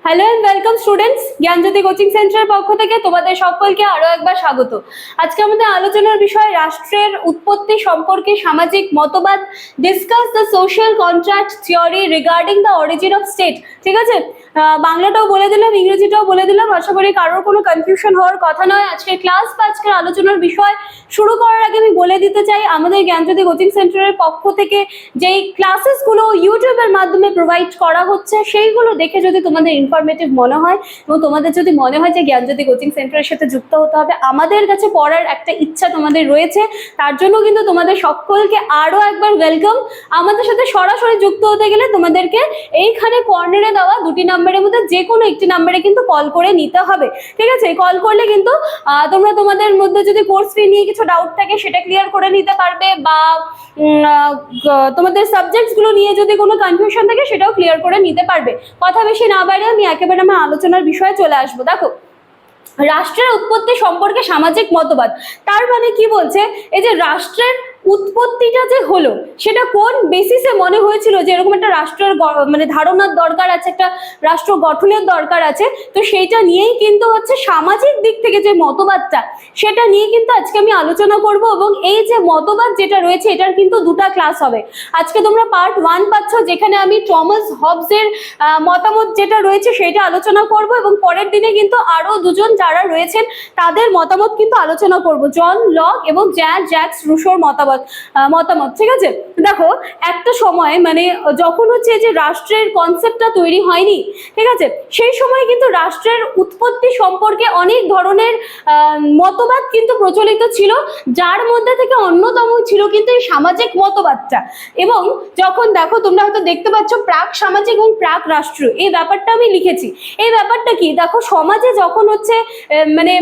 Hello and welcome students, Gyanjyoti coaching সেন্টারের পক্ষ থেকে তোমাদের সকলকে আরো একবার স্বাগত। আজকে আমাদের আলোচনার বিষয় রাষ্ট্রের উৎপত্তি সম্পর্কে সামাজিক মতবাদ, discuss the social contract theory regarding the origin of state. ঠিক আছে, বাংলাটাও বলে দিলাম, ইংরেজিটাও বলে দিলাম। আশা করি কারোর কোনো কনফিউশন হওয়ার কথা নয়। আজকের ক্লাস বা আজকের আলোচনার বিষয় শুরু করার আগে আমি বলে দিতে চাই, আমাদের জ্ঞানজ্যোতি কোচিং সেন্টারের পক্ষ থেকে যেই ক্লাসেসগুলো ইউটিউবের মাধ্যমে প্রোভাইড করা হচ্ছে সেইগুলো দেখে যদি তোমাদের ইনফরমেটিভ মনে হয় এবং তোমাদের যদি মনে হয় যে জ্ঞানজ্যোতি কোচিং সেন্টারের সাথে যুক্ত হতে হবে, আমাদের কাছে পড়ার একটা ইচ্ছা তোমাদের রয়েছে, তার জন্য কিন্তু তোমাদের সকলকে আরো একবার ওয়েলকাম। আমাদের সাথে সরাসরি যুক্ত হতে গেলে তোমাদেরকে এইখানে কর্নারে দেওয়া দুটি নাম্বারের মধ্যে যে কোনো একটি নাম্বারে কিন্তু কল করে নিতে হবে। ঠিক আছে, কল করলে কিন্তু তোমরা তোমাদের মধ্যে যদি কোর্স ফি নিয়ে কিছু ডাউট থাকে সেটা ক্লিয়ার করে নিতে পারবে, বা তোমাদের সাবজেক্টস গুলো নিয়ে যদি কোনো কনফিউশন থাকে সেটাও ক্লিয়ার করে নিতে পারবে। কথা বেশি না বাড়িয়ে আমি একেবারে আমার আলোচনার বিষয়ে চলে আসবো। দেখো, রাষ্ট্রের উৎপত্তি সম্পর্কে সামাজিক মতবাদ, তার মানে কি বলছে, এই যে রাষ্ট্রের উৎপত্তিটা যে হলো সেটা কোন বেসিসে মনে হয়েছিল যে এরকম একটা রাষ্ট্রের মানে ধারণার দরকার আছে, একটা রাষ্ট্র গঠনের দরকার আছে, তো সেইটা নিয়েই কিন্তু হচ্ছে সামাজিক দিক থেকে যে মতবাদটা সেটা নিয়ে কিন্তু আজকে আমি আলোচনা করব। এবং এই যে মতবাদ যেটা রয়েছে এটার কিন্তু দুটা ক্লাস হবে। আজকে তোমরা পার্ট 1 পাচ্ছ, যেখানে আমি টমাস হবসের মতামত যেটা রয়েছে সেটা আলোচনা করব, এবং পরের দিনে কিন্তু আরো দুজন যারা রয়েছেন তাদের মতামত কিন্তু আলোচনা করব, জন লক এবং জ্যাক্স রুশোর মতামত। ঠিক আছে, দেখো একটা সময় মানে যখন হচ্ছে যে রাষ্ট্রের কনসেপ্টটা তৈরি হয়নি, ঠিক আছে, সেই সময় কিন্তু রাষ্ট্রের উৎপত্তি সম্পর্কে অনেক ধরনের মতবাদ কিন্তু প্রচলিত ছিল, যার মধ্যে থেকে অন্যতম ছিল কিন্তু এই সামাজিক মতবাদটা। এবং যখন দেখো তোমরা হয়তো দেখতে পাচ্ছ প্রাক সামাজিক এবং প্রাক রাষ্ট্রীয়, এই ব্যাপারটা আমি লিখেছি। এই ব্যাপারটা কি, দেখো সমাজে যখন হচ্ছে মানে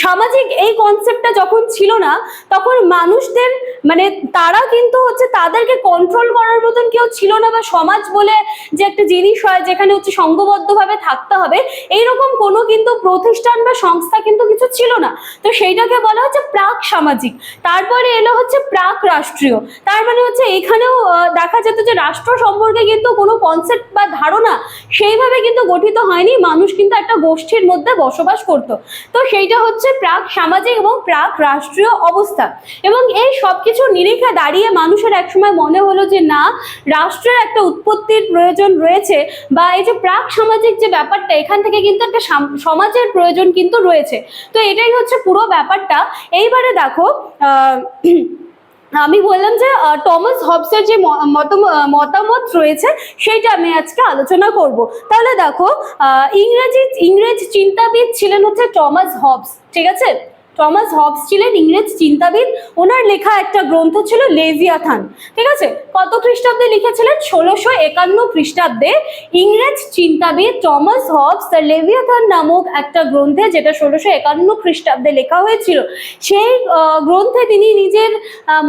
সামাজিক এই কনসেপ্টটা যখন ছিল না, তখন মানুষদের মানে তারা কিন্তু হচ্ছে তাদেরকে কন্ট্রোল করার মতন কেউ ছিল না, বা সমাজ বলে যে একটা জিনিস হয় যেখানে হচ্ছে সংঘবদ্ধভাবে থাকতে হবে, এইরকম কোনো কিন্তু প্রতিষ্ঠান বা সংস্থা কিন্তু কিছু ছিল না। তো সেইটাকে বলা হচ্ছে প্রাক সামাজিক। তারপরে এলো হচ্ছে প্রাক রাষ্ট্রীয়, তার মানে হচ্ছে এখানেও দেখা যেত যে রাষ্ট্র সম্পর্কে কিন্তু কোনো কনসেপ্ট বা ধারণা সেইভাবে কিন্তু গঠিত হয়নি, মানুষ কিন্তু একটা গোষ্ঠীর মধ্যে বসবাস করত। তো সেইটা হচ্ছে প্রাক সামাজিক এবং প্রাক রাষ্ট্রীয় অবস্থা। এবং এই সবকিছু নিরিখে দাঁড়িয়ে মানুষের একসময় মনে হলো যে না, রাষ্ট্রের একটা উৎপত্তির প্রয়োজন রয়েছে, বা এই যে প্রাক সামাজিক যে ব্যাপারটা, এখান থেকে কিন্তু একটা সমাজের প্রয়োজন কিন্তু রয়েছে। তো এটাই হচ্ছে পুরো ব্যাপারটা। এইবারে দেখো, আমি বললাম যে টমাস হবসের যে মতামত রয়েছে সেইটা আমি আজকে আলোচনা করব। তাহলে দেখো, ইংরেজ চিন্তাবিদ ছিলেন হচ্ছে টমাস হবস। ঠিক আছে, টমাস হবস ছিলেন ইংরেজ চিন্তাবিদ। ওনার লেখা একটা গ্রন্থ ছিল লেভিয়াথান। ঠিক আছে, কত খ্রিস্টাব্দে লিখেছিলেন? 1651 খ্রিস্টাব্দে ইংরেজ চিন্তাবিদ টমাস হবস তার লেভিয়াথান নামক একটা গ্রন্থে, যেটা 1651 খ্রিস্টাব্দে লেখা হয়েছিল, সেই গ্রন্থে তিনি নিজের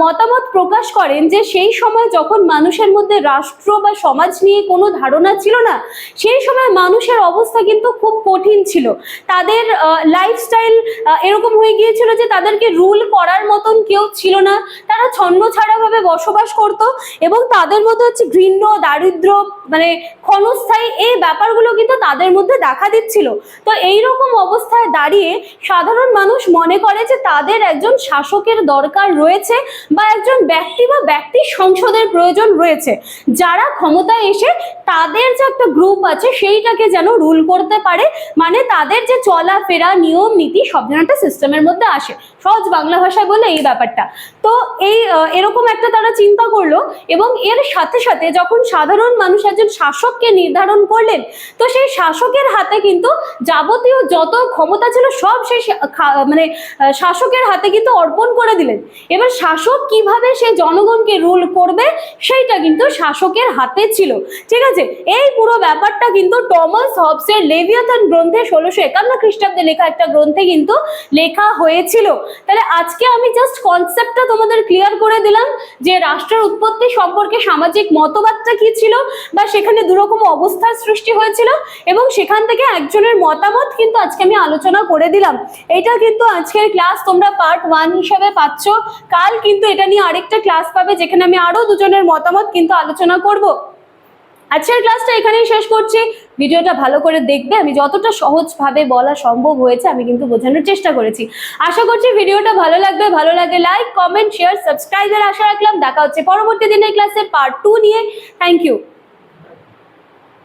মতামত প্রকাশ করেন যে সেই সময় যখন মানুষের মধ্যে রাষ্ট্র বা সমাজ নিয়ে কোনো ধারণা ছিল না, সেই সময় মানুষের অবস্থা কিন্তু খুব কঠিন ছিল। তাদের লাইফস্টাইল এরকম হয়ে গিয়েছিল যে তাদেরকে রুল করার মতন কেউ ছিল না, তারা ছন্নছাড়া ভাবে বসবাস করত, এবং তাদের মধ্যে হচ্ছে ঘৃণ্য, দারিদ্র, মানে ক্ষণস্থায়ী এই ব্যাপারগুলো কিন্তু তাদের মধ্যে দেখা দিচ্ছিল। তো এইরকম অবস্থায় দাঁড়িয়ে সাধারণ মানুষ মনে করে যে তাদের একজন শাসকের দরকার রয়েছে, বা একজন ব্যক্তি বা ব্যক্তি সংসদের প্রয়োজন রয়েছে, যারা ক্ষমতায় এসে তাদের যে একটা গ্রুপ আছে সেইটাকে যেন রুল করতে পারে, মানে তাদের যে চলাফেরা, নিয়ম নীতি সব যেন একটা সিস্টেমের মধ্যে আসে। সহজ বাংলা ভাষায় বলে এই ব্যাপারটা। তো এই এরকম একটা তারা চিন্তা করলো, এবং এর সাথে সাথে যখন সাধারণ মানুষ একজন শাসককে নির্ধারণ করলেন, তো সেই শাসকের হাতে কিন্তু যাবতীয় যত ক্ষমতা ছিল সব সেই মানে শাসকের হাতে কিন্তু অর্পণ করে দিলেন। এবার শাসক কিভাবে সেই জনগণকে রুল করবে সেইটা কিন্তু শাসকের হাতে ছিল। ঠিক আছে, এই পুরো ব্যাপারটা কিন্তু টমাস হবসের লেভিয়াথান গ্রন্থে 1651 খ্রিস্টাব্দে লেখা একটা গ্রন্থে কিন্তু লেখা হয়েছিল। তাহলে আজকে আমি জাস্ট কনসেপ্টটা তোমাদের ক্লিয়ার করে দিলাম যে রাষ্ট্রের উৎপত্তি সম্পর্কে সামাজিক মতবাদটা কি ছিল, বা সেখানে দুরকম অবস্থার সৃষ্টি হয়েছিল, এবং সেখান থেকে একজনের মতামত কিন্তু আজকে আমি আলোচনা করে দিলাম। এটা কিন্তু আজকের ক্লাস তোমরা পার্ট 1 হিসেবে পাচ্ছ। কাল কিন্তু এটা নিয়ে আরেকটা ক্লাস পাবে, যেখানে আমি আরো দুজনের মতামত কিন্তু আলোচনা করব। আজকের ক্লাসটা এখানেই শেষ করছি। ভিডিওটা ভালো করে দেখবে, আমি যতটা সহজভাবে বলা সম্ভব হয়েছে আমি কিন্তু বোঝানোর চেষ্টা করেছি। আশা করছি ভিডিওটা ভালো লাগবে, ভালো লাগে লাইক কমেন্ট শেয়ার সাবস্ক্রাইবের আশা রাখলাম। দেখা হচ্ছে পরবর্তী দিনের ক্লাসে পার্ট 2 নিয়ে। Thank you.